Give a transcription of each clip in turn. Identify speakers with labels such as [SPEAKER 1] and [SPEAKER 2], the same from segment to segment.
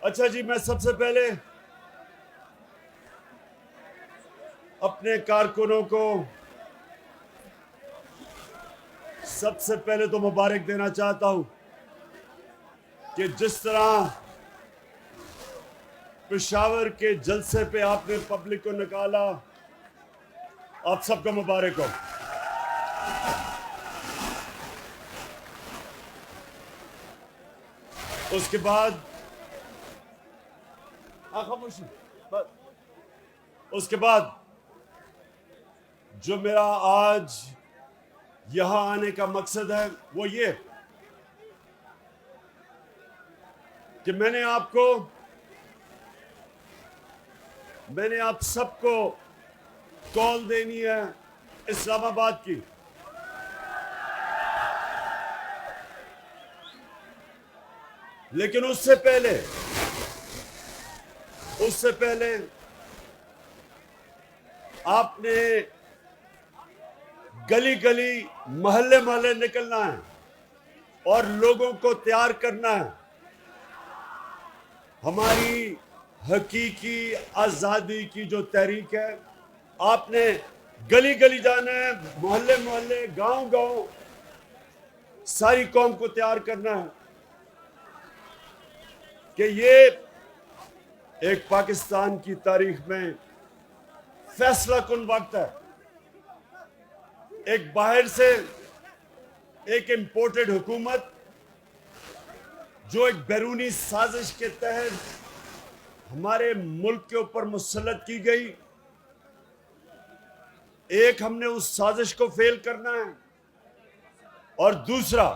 [SPEAKER 1] अच्छा जी, मैं सबसे पहले अपने कारकुनों को सबसे पहले तो मुबारक देना चाहता हूं कि जिस तरह पेशावर के जलसे पे आपने पब्लिक को निकाला, आप सबको मुबारक हो। उसके बाद खामोशी। उसके बाद जो मेरा आज यहां आने का मकसद है वो ये कि मैंने आप सबको कॉल देनी है इस्लामाबाद की। लेकिन उससे पहले आपने गली गली मोहल्ले मोहल्ले निकलना है और लोगों को तैयार करना है। हमारी हकीकी आजादी की जो तहरीक है, आपने गली गली जाना है, मोहल्ले मोहल्ले, गांव गांव, सारी कौम को तैयार करना है कि ये एक पाकिस्तान की तारीख में फैसला कुन वक्त है। एक बाहर से एक इंपोर्टेड हुकूमत जो एक बैरूनी साजिश के तहत हमारे मुल्क के ऊपर मुसल्लत की गई, एक हमने उस साजिश को फेल करना है और दूसरा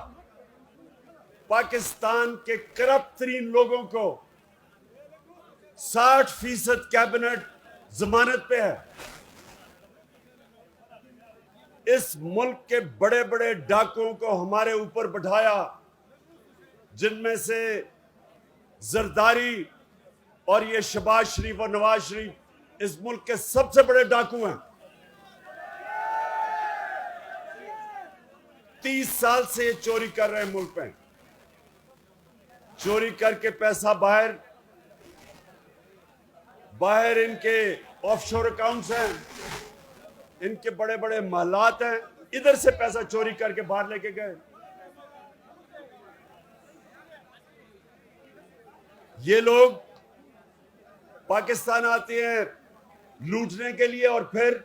[SPEAKER 1] पाकिस्तान के करप्ट तरीन लोगों को 60% कैबिनेट जमानत पे है। इस मुल्क के बड़े बड़े डाकुओं को हमारे ऊपर बैठाया, जिनमें से जरदारी और ये शहबाज शरीफ और नवाज शरीफ इस मुल्क के सबसे बड़े डाकू हैं। 30 साल से ये चोरी कर रहे हैं मुल्क में, चोरी करके पैसा बाहर इनके ऑफशोर अकाउंट्स हैं, इनके बड़े बड़े महलात हैं, इधर से पैसा चोरी करके बाहर लेके गए। ये लोग पाकिस्तान आते हैं लूटने के लिए और फिर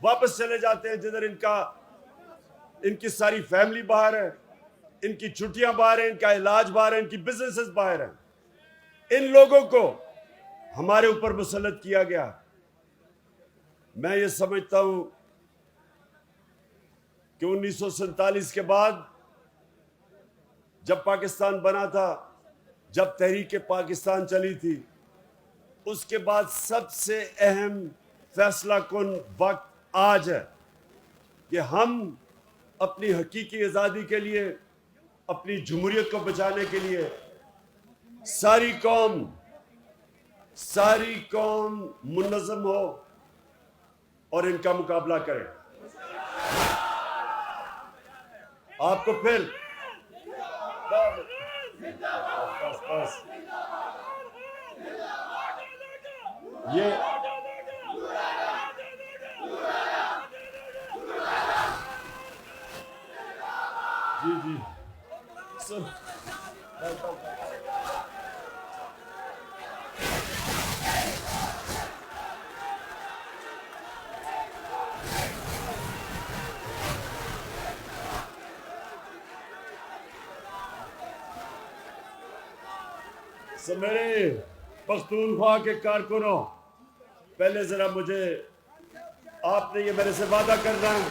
[SPEAKER 1] वापस चले जाते हैं जिधर इनकी सारी फैमिली बाहर है, इनकी छुट्टियां बाहर है, इनका इलाज बाहर है, इनकी बिजनेसेस बाहर हैं। इन लोगों को हमारे ऊपर मुसल्लत किया गया। मैं ये समझता हूं कि 1947 के बाद जब पाकिस्तान बना था, जब तहरीक पाकिस्तान चली थी, उसके बाद सबसे अहम फैसला कुन वक्त आज है कि हम अपनी हकीकी आज़ादी के लिए, अपनी जमहूरियत को बचाने के लिए सारी कौम मुनज़्ज़म हो और इनका मुकाबला करें। आपको फिर ये जी सुन, मेरे पख्तूनख्वा के कारकुनों, पहले जरा आपने ये मेरे से वादा करना है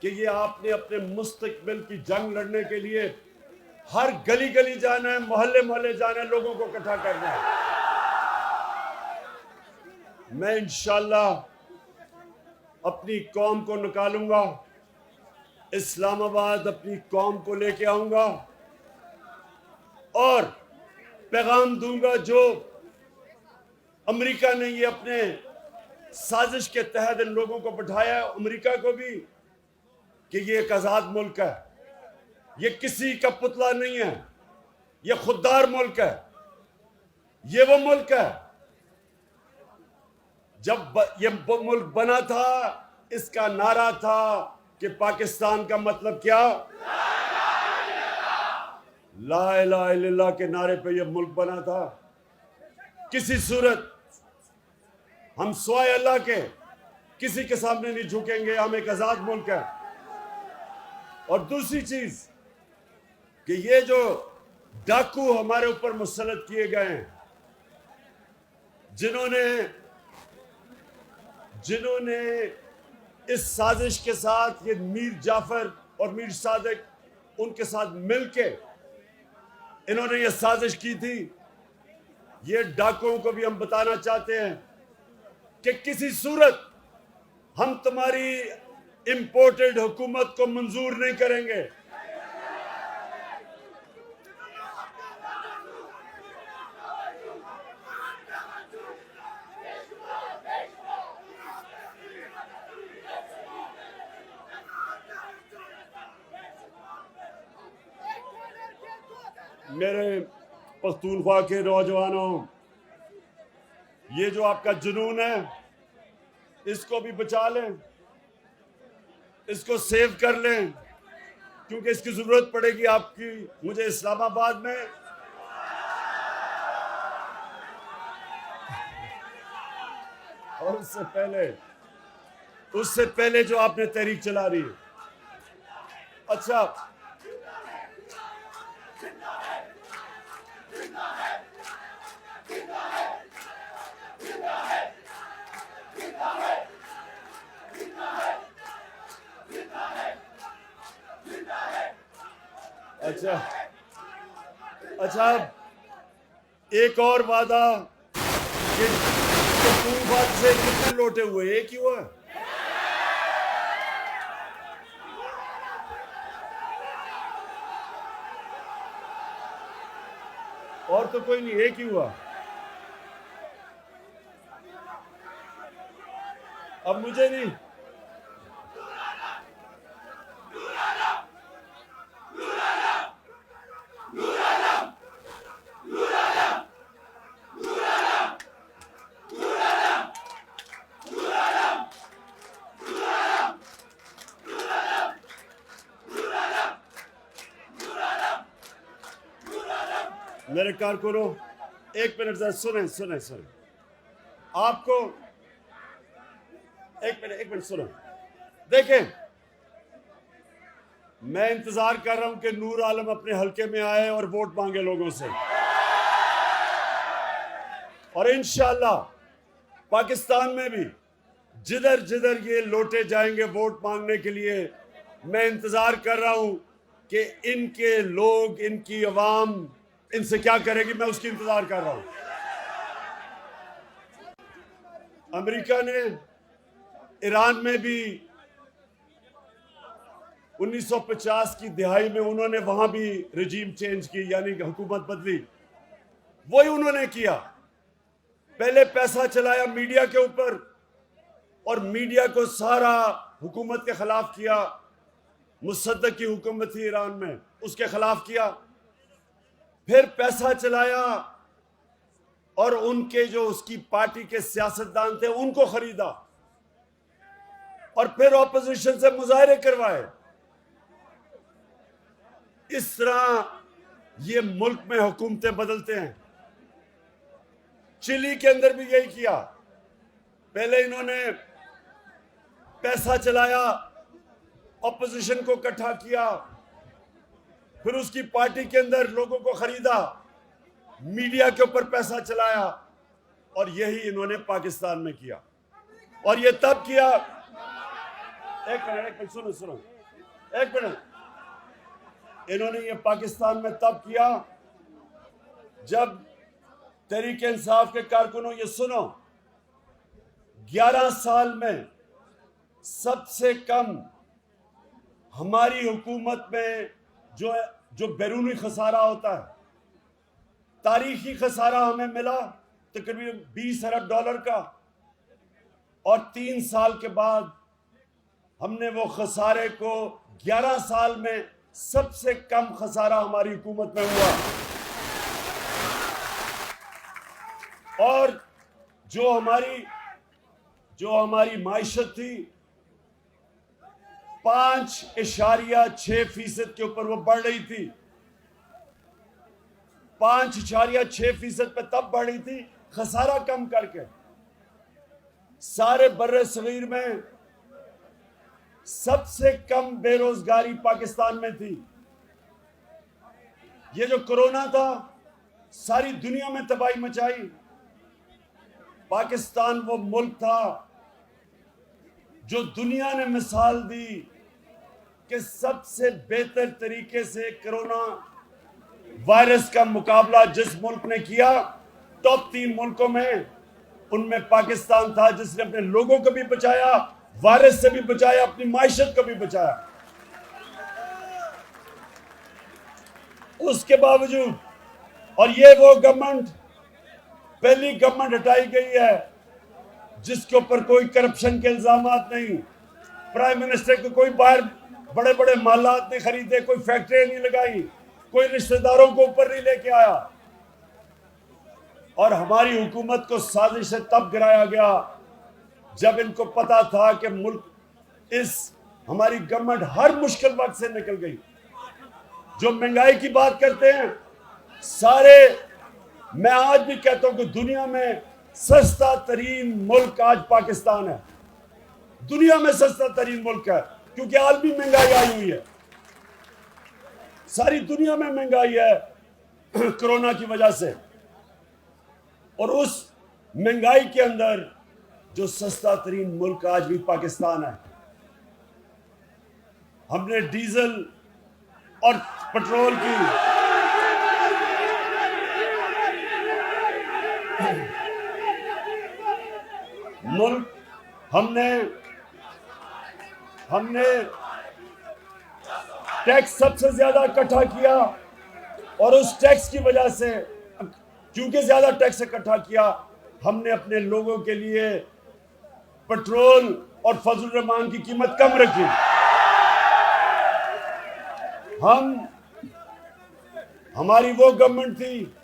[SPEAKER 1] कि ये आपने अपने मुस्तकबिल की जंग लड़ने के लिए हर गली गली जाना है, मोहल्ले मोहल्ले जाना है, लोगों को इकट्ठा करना है। मैं इंशाअल्लाह अपनी कौम को निकालूंगा, इस्लामाबाद अपनी कौम को लेके आऊंगा और पैगाम दूंगा जो अमेरिका ने ये अपने साजिश के तहत इन लोगों को बैठाया है, अमेरिका को भी, कि ये एक आजाद मुल्क है, ये किसी का पुतला नहीं है, ये खुददार मुल्क है। ये वो मुल्क है। जब ये मुल्क बना था, इसका नारा था कि पाकिस्तान का मतलब क्या? ला इलाहा इल्लल्लाह के नारे पे ये मुल्क बना था। किसी सूरत हम स्वाय अल्लाह के किसी के सामने नहीं झुकेंगे। हम एक आजाद मुल्क है। और दूसरी चीज कि ये जो डाकू हमारे ऊपर मुसल्लत किए गए हैं, जिन्होंने इस साजिश के साथ, ये मीर जाफर और मीर सादिक उनके साथ मिलके इन्होंने ये साजिश की थी। ये डाकुओं को भी हम बताना चाहते हैं कि किसी सूरत हम तुम्हारी इंपोर्टेड हुकूमत को मंजूर नहीं करेंगे। मेरे पख्तूनख्वा के नौजवानों, ये जो आपका जुनून है, इसको भी बचा लें, इसको सेव कर लें, क्योंकि इसकी जरूरत पड़ेगी आपकी मुझे इस्लामाबाद में। और उससे पहले जो आपने तहरीक चला रही है। अच्छा, अच्छा, एक और वादा कि बात से कितने लोटे हुए? एक ही हुआ। और तो कोई नहीं, एक ही हुआ। अब मुझे नहीं, मेरे कारकुनों, एक मिनट जरा सुने। आपको एक मिनट सुनो। देखें, मैं इंतजार कर रहा हूं कि नूर आलम अपने हलके में आए और वोट मांगे लोगों से। और इंशाअल्लाह पाकिस्तान में भी जिधर जिधर ये लोटे जाएंगे वोट मांगने के लिए, मैं इंतजार कर रहा हूं कि इनके लोग, इनकी अवाम इनसे क्या करेगी। मैं उसकी इंतजार कर रहा हूं। अमेरिका ने ईरान में भी 1950 की दिहाई में उन्होंने वहां भी रिजीम चेंज की, यानी हुकूमत बदली। वही उन्होंने किया। पहले पैसा चलाया मीडिया के ऊपर और मीडिया को सारा हुकूमत के खिलाफ किया। मुसद्दक की हुकूमत थी ईरान में, उसके खिलाफ किया। फिर पैसा चलाया और उनके जो उसकी पार्टी के सियासतदान थे उनको खरीदा और फिर ऑपोजिशन से मुजाहरे करवाए। इस तरह ये मुल्क में हुकूमतें बदलते हैं। चिली के अंदर भी यही किया। पहले इन्होंने पैसा चलाया, ऑपोजिशन को इकट्ठा किया, फिर उसकी पार्टी के अंदर लोगों को खरीदा, मीडिया के ऊपर पैसा चलाया, और यही इन्होंने पाकिस्तान में किया। और ये तब किया, एक मिनट सुनो, एक मिनट। इन्होंने ये पाकिस्तान में तब किया जब तहरीक इंसाफ के कारकुनों, ये सुनो, 11 साल में सबसे कम हमारी हुकूमत में जो बैरूनी खसारा होता है, तारीखी खसारा हमें मिला तकरीबन 20 अरब डॉलर का। और 3 साल के बाद हमने वो खसारे को 11 साल में सबसे कम खसारा हमारी हुकूमत में हुआ। और जो हमारी माइशत थी 5.6% के ऊपर वो बढ़ रही थी। 5.6% पे तब बढ़ी थी खसारा कम करके। सारे बर्रे सगीर में सबसे कम बेरोजगारी पाकिस्तान में थी। ये जो कोरोना था सारी दुनिया में तबाही मचाई। पाकिस्तान वो मुल्क था जो दुनिया ने मिसाल दी कि सबसे बेहतर तरीके से कोरोना वायरस का मुकाबला जिस मुल्क ने किया, टॉप 3 मुल्कों में उनमें पाकिस्तान था, जिसने अपने लोगों को भी बचाया, वायरस से भी बचाया, अपनी माइशत को भी बचाया। उसके बावजूद, और ये वो गवर्नमेंट, पहली गवर्नमेंट हटाई गई है जिसके ऊपर कोई करप्शन के इल्जामात नहीं, प्राइम मिनिस्टर को कोई बाहर बड़े बड़े मालात नहीं खरीदे, कोई फैक्ट्री नहीं लगाई, कोई रिश्तेदारों को ऊपर नहीं लेके आया। और हमारी हुकूमत को साजिश से तब गिराया गया जब इनको पता था कि मुल्क हमारी गवर्नमेंट हर मुश्किल वक्त से निकल गई। जो महंगाई की बात करते हैं मैं आज भी कहता हूं कि दुनिया में सस्ता तरीन मुल्क आज पाकिस्तान है। दुनिया में सस्ता तरीन मुल्क है क्योंकि आलमी महंगाई आई हुई है। सारी दुनिया में महंगाई है कोरोना की वजह से, और उस महंगाई के अंदर जो सस्ता तरीन मुल्क आज भी पाकिस्तान है। हमने डीजल और पेट्रोल की मुल्क हमने टैक्स सबसे ज्यादा इकट्ठा किया, और उस टैक्स की वजह से, क्योंकि ज्यादा टैक्स इकट्ठा किया, हमने अपने लोगों के लिए पेट्रोल और फजल रहमान की कीमत कम रखी। हमारी वो गवर्नमेंट थी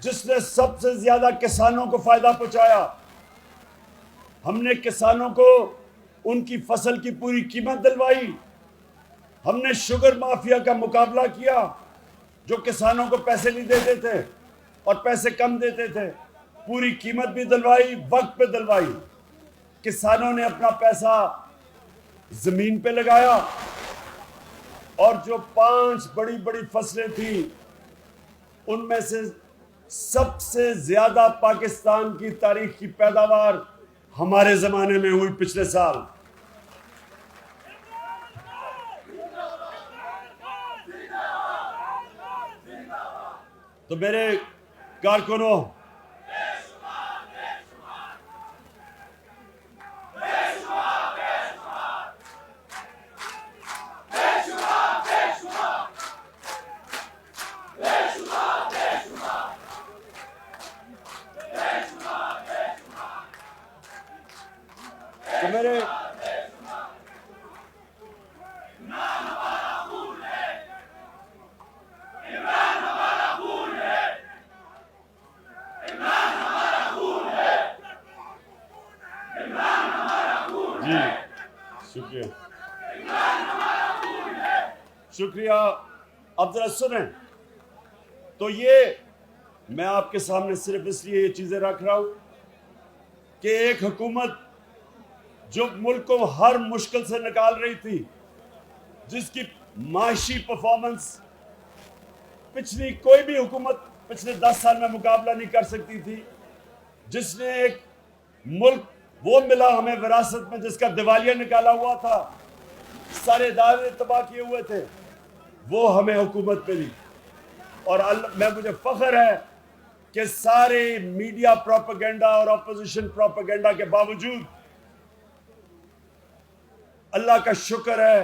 [SPEAKER 1] जिसने सबसे ज्यादा किसानों को फायदा पहुंचाया। हमने किसानों को उनकी फसल की पूरी कीमत दिलवाई। हमने शुगर माफिया का मुकाबला किया जो किसानों को पैसे नहीं देते थे और पैसे कम देते थे, पूरी कीमत भी दिलवाई, वक्त पे दिलवाई। किसानों ने अपना पैसा जमीन पे लगाया, और जो 5 बड़ी बड़ी फसलें थी उनमें से सबसे ज्यादा पाकिस्तान की तारीख की पैदावार हमारे जमाने में हुई पिछले साल। तो मेरे कारकुनों, तो मेरे जी शुक्रिया। अब जरा सुने, तो ये मैं आपके सामने सिर्फ इसलिए ये चीजें रख रहा हूं कि एक हुकूमत जो मुल्क को हर मुश्किल से निकाल रही थी, जिसकी माशी परफॉर्मेंस पिछली कोई भी हुकूमत पिछले 10 साल में मुकाबला नहीं कर सकती थी, जिसने एक मुल्क वो मिला हमें विरासत में जिसका दिवालिया निकाला हुआ था, सारे इदारे तबाह किए हुए थे, वो हमें हुकूमत मिली। और मुझे फख्र है कि सारे मीडिया प्रोपेगेंडा और अपोजिशन प्रोपेगेंडा के बावजूद अल्लाह का शुक्र है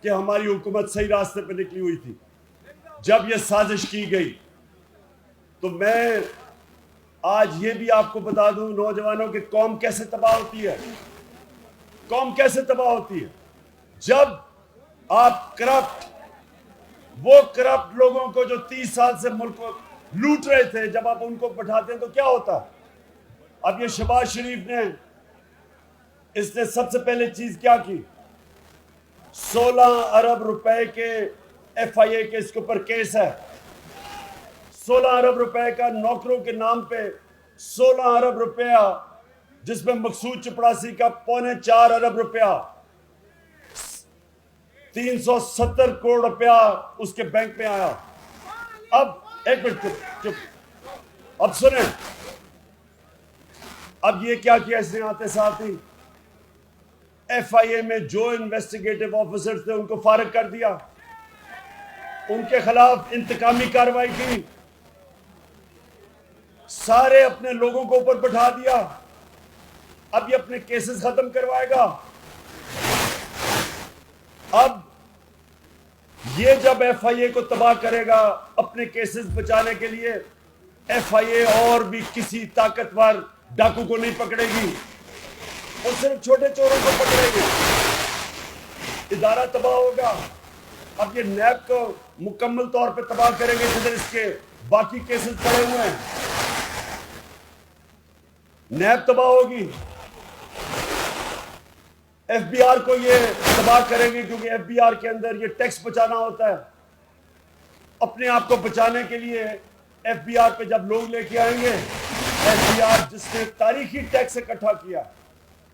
[SPEAKER 1] कि हमारी हुकूमत सही रास्ते पे निकली हुई थी। जब यह साजिश की गई तो मैं आज ये भी आपको बता दूं नौजवानों की कौम कैसे तबाह होती है। कौम कैसे तबाह होती है जब आप वो करप्ट लोगों को जो 30 साल से मुल्क को लूट रहे थे, जब आप उनको बैठाते हैं तो क्या होता है? अब ये शहबाज शरीफ ने, इसने सबसे पहले चीज क्या की, 16 अरब रुपए के FIA के इसके ऊपर केस है। 16 अरब रुपए का नौकरों के नाम पे 16 अरब रुपया, जिसमें मकसूद चपड़ासी का 4.25 अरब रुपया, 370 करोड़ रुपया उसके बैंक में आया। अब एक मिनट चुप, अब सुने, अब ये क्या किया इसने, आते साथ ही FIA में जो इन्वेस्टिगेटिव ऑफिसर्स थे उनको फारिग कर दिया, उनके खिलाफ इंतकामी कार्रवाई की, सारे अपने लोगों को ऊपर बैठा दिया। अब ये अपने केसेस खत्म करवाएगा। अब ये जब FIA को तबाह करेगा अपने केसेस बचाने के लिए, FIA और भी किसी ताकतवर डाकू को नहीं पकड़ेगी, वो सिर्फ छोटे चोरों को पकड़ेगी। इदारा तबाह होगा। अब ये नैब को मुकम्मल तौर पे तबाह करेंगे, जिधर इसके बाकी केसेस पड़े हुए हैं। नैब तबाह होगी, FBR को ये तबाह करेंगे, क्योंकि FBR के अंदर ये टैक्स बचाना होता है। अपने आप को बचाने के लिए FBR पे जब लोग लेके आएंगे, FBR जिसने तारीखी टैक्स इकट्ठा किया,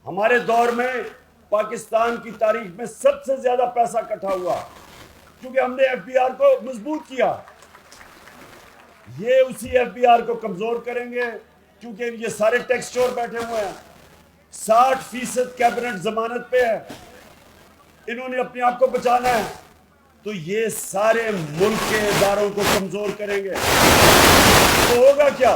[SPEAKER 1] हमारे दौर में पाकिस्तान की तारीख में सबसे ज्यादा पैसा इकट्ठा हुआ, क्योंकि हमने FBR को मजबूत किया। ये उसी FBR को कमजोर करेंगे, क्योंकि ये सारे टैक्स चोर बैठे हुए हैं। 60% कैबिनेट जमानत पे है, इन्होंने अपने आप को बचाना है, तो ये सारे मुल्क के इदारों को कमजोर करेंगे। तो होगा क्या?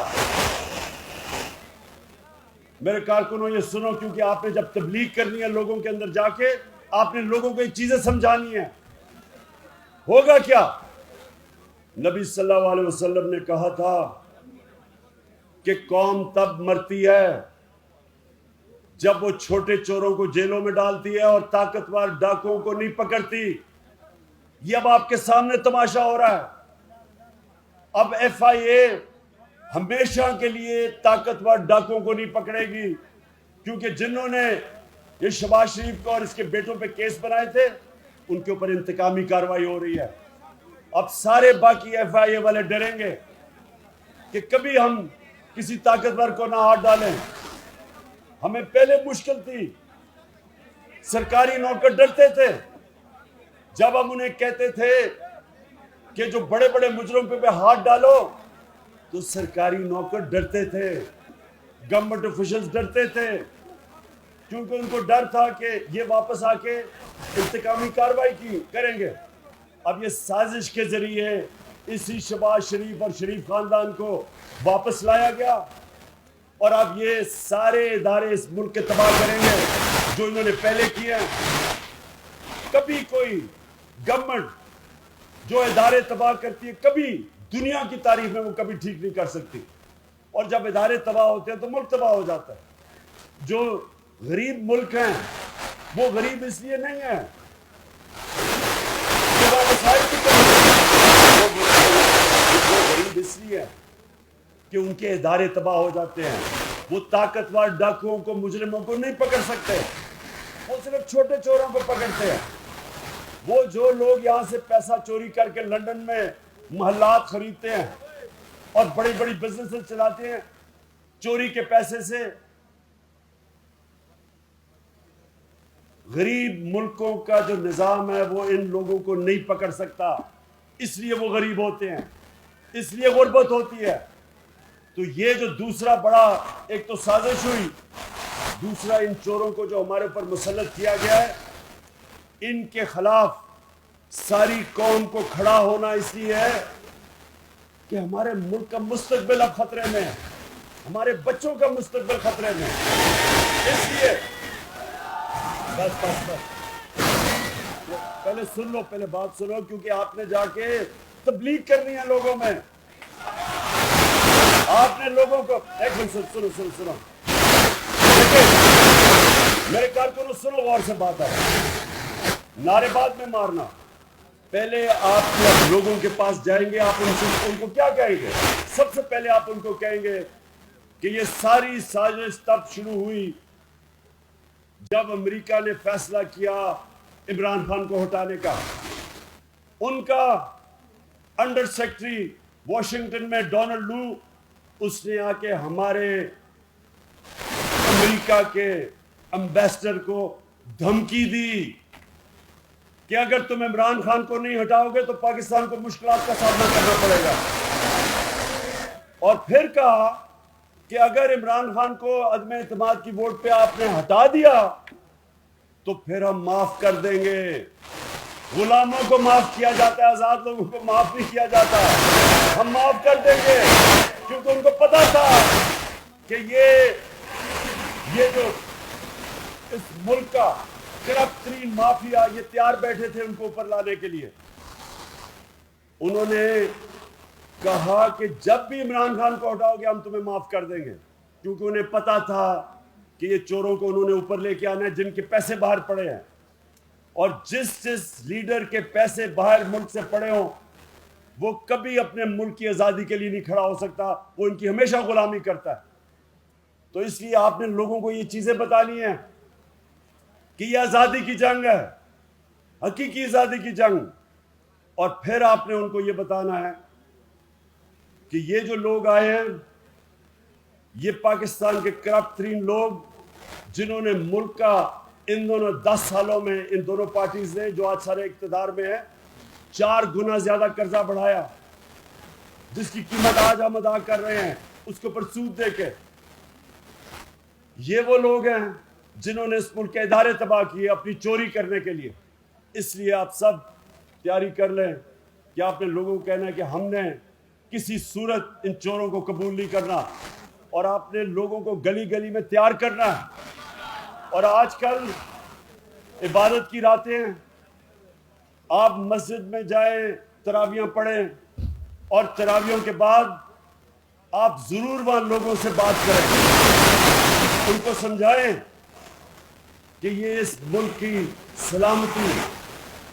[SPEAKER 1] मेरे कारकुनों ये सुनो, क्योंकि आपने जब तबलीग करनी है लोगों के अंदर जाके, आपने लोगों को ये चीजें समझानी है। होगा क्या? नबी सल्लल्लाहु अलैहि वसल्लम ने कहा था कि कौम तब मरती है जब वो छोटे चोरों को जेलों में डालती है और ताकतवर डाकुओं को नहीं पकड़ती। ये अब आपके सामने तमाशा हो रहा है। अब FIA हमेशा के लिए ताकतवर डाकुओं को नहीं पकड़ेगी, क्योंकि जिन्होंने ये शहबाज शरीफ को और इसके बेटों पे केस बनाए थे, उनके ऊपर इंतकामी कार्रवाई हो रही है। अब सारे बाकी FIA वाले डरेंगे कि कभी हम किसी ताकतवर को ना हाथ डालें। हमें पहले मुश्किल थी, सरकारी नौकर डरते थे जब हम उन्हें कहते थे कि जो बड़े बड़े मुजरिमों पे हाथ डालो, तो सरकारी नौकर डरते थे, गवर्नमेंट ऑफिशियल्स डरते थे, क्योंकि उनको डर था कि ये वापस आके इंतकामी कार्रवाई करेंगे। अब ये साजिश के जरिए इसी शहबाज शरीफ और शरीफ खानदान को वापस लाया गया, और अब ये सारे इदारे इस मुल्क के तबाह करेंगे जो इन्होंने पहले किए हैं। कभी कोई गवर्नमेंट जो इदारे तबाह करती है, कभी दुनिया की तारीख में वो कभी ठीक नहीं कर सकती। और जब इदारे तबाह होते हैं तो मुल्क तबाह हो जाता है। जो गरीब मुल्क हैं वो गरीब इसलिए नहीं है कि वो गरीब इसलिए है कि उनके इदारे तबाह हो जाते हैं। वो ताकतवर डाकुओं को, मुजरिमों को नहीं पकड़ सकते, वो सिर्फ छोटे चोरों को पकड़ते हैं। वो जो लोग यहाँ से पैसा चोरी करके लंदन में महलात खरीदते हैं और बड़ी बड़ी बिजनेसेस चलाते हैं चोरी के पैसे से, गरीब मुल्कों का जो निजाम है वो इन लोगों को नहीं पकड़ सकता, इसलिए वो गरीब होते हैं, इसलिए गुर्बत होती है। तो ये जो दूसरा बड़ा एक तो साजिश हुई, दूसरा इन चोरों को जो हमारे ऊपर मुसल्लत किया गया है, इनके खिलाफ सारी कौम को खड़ा होना इसलिए है कि हमारे मुल्क का मुस्तकबिल अब खतरे में है, हमारे बच्चों का मुस्तकबिल खतरे में है। इसलिए बस पहले सुन लो, पहले बात सुनो, क्योंकि आपने जाके तबलीग करनी है लोगों में। आपने लोगों को एक मिनट सुनो सुनो सुनो, मेरे कारकुनों सुनो, गौर से बात है, नारेबाज में मारना। पहले आप लोगों के पास जाएंगे, आप उनको क्या कहेंगे? सबसे पहले आप उनको कहेंगे कि ये सारी साजिश तब शुरू हुई जब अमेरिका ने फैसला किया इमरान खान को हटाने का। उनका अंडर सेक्रेटरी वॉशिंगटन में डोनाल्ड लू, उसने आके हमारे अमेरिका के एम्बेसडर को धमकी दी कि अगर तुम इमरान खान को नहीं हटाओगे तो पाकिस्तान को मुश्किलात का सामना करना पड़ेगा। और फिर कहा कि अगर इमरान खान को अदम एतमाद की वोट पे आपने हटा दिया तो फिर हम माफ कर देंगे। गुलामों को माफ किया जाता है, आजाद लोगों को माफ नहीं किया जाता। हम माफ कर देंगे, क्योंकि उनको पता था कि ये जो इस मुल्क का करप्ट तरीन माफिया, ये तैयार बैठे थे उनको ऊपर लाने के लिए। उन्होंने कहा कि जब भी इमरान खान को हटाओगे हम तुम्हें माफ कर देंगे, क्योंकि उन्हें पता था कि ये चोरों को उन्होंने ऊपर लेके आना है जिनके पैसे बाहर पड़े हैं। और जिस लीडर के पैसे बाहर मुल्क से पड़े हों वो कभी अपने मुल्क की आज़ादी के लिए नहीं खड़ा हो सकता, वो इनकी हमेशा गुलामी करता है। तो इसलिए आपने लोगों को ये चीज़ें बतानी है कि ये आज़ादी की जंग है, हकीकी आज़ादी की जंग। और फिर आपने उनको ये बताना है कि ये जो लोग आए हैं ये पाकिस्तान के करप्ट तरीन लोग, जिन्होंने मुल्क का इन दोनों 10 सालों में, इन दोनों पार्टीज ने जो आज सारे इक़्तिदार में है, 4 गुना ज्यादा कर्जा बढ़ाया, जिसकी कीमत आज हम अदा कर रहे हैं उसके ऊपर सूद देके। ये वो लोग हैं जिन्होंने इस मुल्क के इदारे तबाह किए अपनी चोरी करने के लिए। इसलिए आप सब तैयारी कर लें कि आपने लोगों को कहना है कि हमने किसी सूरत इन चोरों को कबूल नहीं करना, और आपने लोगों को गली गली में तैयार करना है। और आजकल इबादत की रातें हैं, आप मस्जिद में जाएं, तरावियां पढ़ें, और तरावियों के बाद आप जरूर वहां लोगों से बात करें, उनको समझाएं कि ये इस मुल्क की सलामती,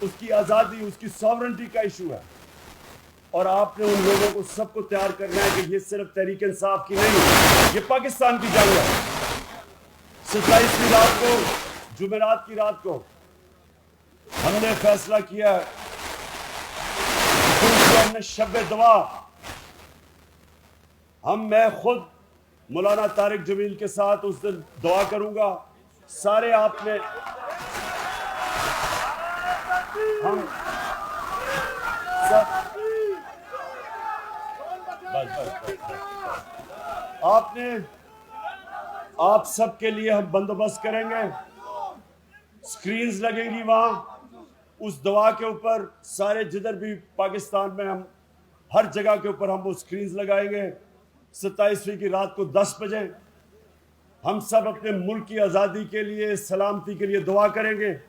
[SPEAKER 1] उसकी आज़ादी, उसकी सॉवरेंटी का इशू है। और आपने उन लोगों को सबको तैयार करना है कि ये सिर्फ तहरीक इंसाफ की नहीं, ये पाकिस्तान की जंग है। 27वीं रात को, जुमेरात की रात को हमने फैसला किया है, हमने शब दुआ, मैं खुद मौलाना तारिक जमील के साथ उस दिन दुआ करूंगा। सारे आपने हम सब आप सबके लिए हम बंदोबस्त करेंगे, स्क्रीन्स लगेंगी वहां उस दुआ के ऊपर, सारे जिधर भी पाकिस्तान में हम हर जगह के ऊपर हम वो स्क्रीन्स लगाएंगे। 27वीं की रात को 10 बजे हम सब अपने मुल्क की आज़ादी के लिए, सलामती के लिए दुआ करेंगे।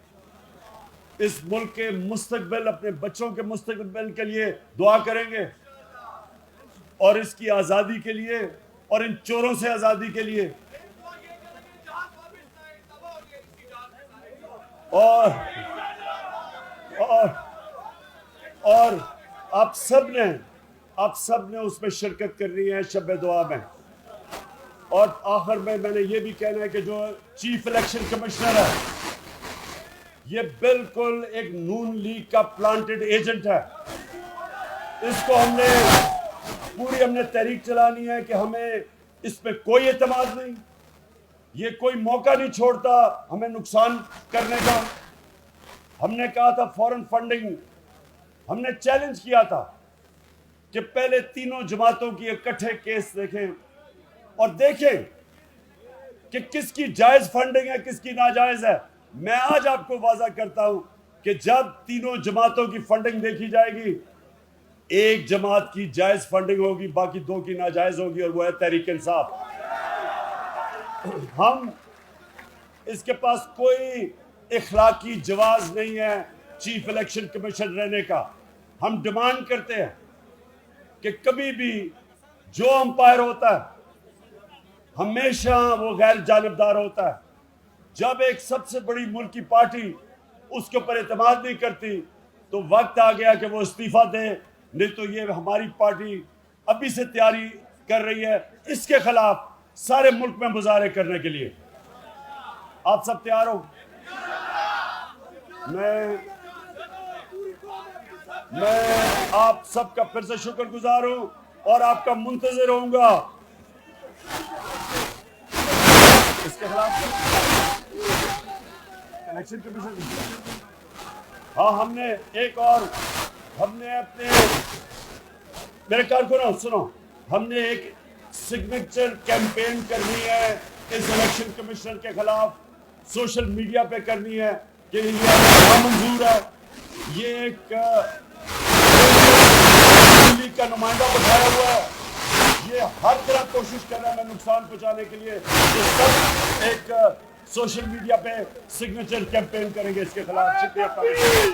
[SPEAKER 1] इस मुल्क के मुस्तकबिल, अपने बच्चों के मुस्तकबिल के लिए दुआ करेंगे, और इसकी आज़ादी के लिए, और इन चोरों से आज़ादी के लिए। और आप सब ने उसमें शिरकत करनी है शब दुआ में। और आखिर में मैंने ये भी कहना है कि जो चीफ इलेक्शन कमिश्नर है ये बिल्कुल एक नून लीग का प्लांटेड एजेंट है। इसको हमने तहरीक चलानी है कि हमें इस पे कोई एतमाद नहीं, ये कोई मौका नहीं छोड़ता हमें नुकसान करने का। हमने कहा था फॉरेन फंडिंग, हमने चैलेंज किया था कि पहले तीनों जमातों की इकट्ठे केस देखें और देखें कि किसकी जायज फंडिंग है, किसकी नाजायज है। मैं आज आपको वादा करता हूं कि जब तीनों जमातों की फंडिंग देखी जाएगी, एक जमात की जायज फंडिंग होगी, बाकी 2 की नाजायज होगी, और वो है तहरीक इंसाफ। हम इसके पास कोई इखलाकी जवाज नहीं है चीफ इलेक्शन कमीशन रहने का। हम डिमांड करते हैं कि कभी भी जो अंपायर होता है हमेशा वो गैर जानिबदार होता है। जब एक सबसे बड़ी मुल्क की पार्टी उसके ऊपर एतमाद नहीं करती तो वक्त आ गया कि वो इस्तीफा दे, नहीं तो ये हमारी पार्टी अभी से तैयारी कर रही है इसके खिलाफ सारे मुल्क में मुजाहरे करने के लिए। आप सब तैयार हो? मैं आप सबका फिर से शुक्रगुजार हूं और आपका मुंतजिर होऊंगा। इसके खिलाफ इलेक्शन कमीशन, हाँ, हमने अपने, मेरे कारकुनों सुनो, हमने एक सिग्नेचर कैंपेन करनी है इस इलेक्शन कमीशन के खिलाफ, सोशल मीडिया पे करनी है कि ये नामंजूर है। ये एक दिल्ली का नुमाइंदा बैठाया हुआ है, ये हर तरह कोशिश कर रहा है नुकसान पहुंचाने के लिए। तो सब एक सोशल मीडिया पे सिग्नेचर कैंपेन करेंगे इसके खिलाफ। शुक्रिया।